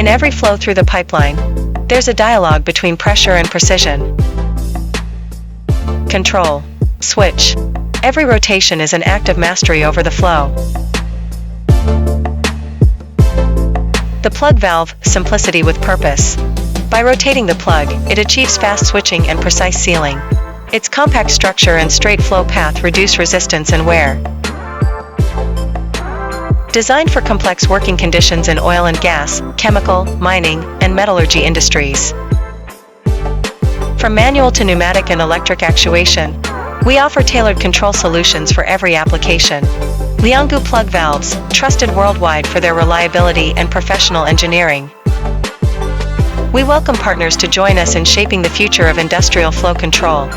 In every flow through the pipeline, there's a dialogue between pressure and precision. Control. Switch. Every rotation is an act of mastery over the flow. The plug valve, simplicity with purpose. By rotating the plug, it achieves fast switching and precise sealing. Its compact structure and straight flow path reduce resistance and wear. Designed for complex working conditions in oil and gas, chemical, mining, and metallurgy industries. From manual to pneumatic and electric actuation, we offer tailored control solutions for every application. Lianggu plug valves, trusted worldwide for their reliability and professional engineering. We welcome partners to join us in shaping the future of industrial flow control.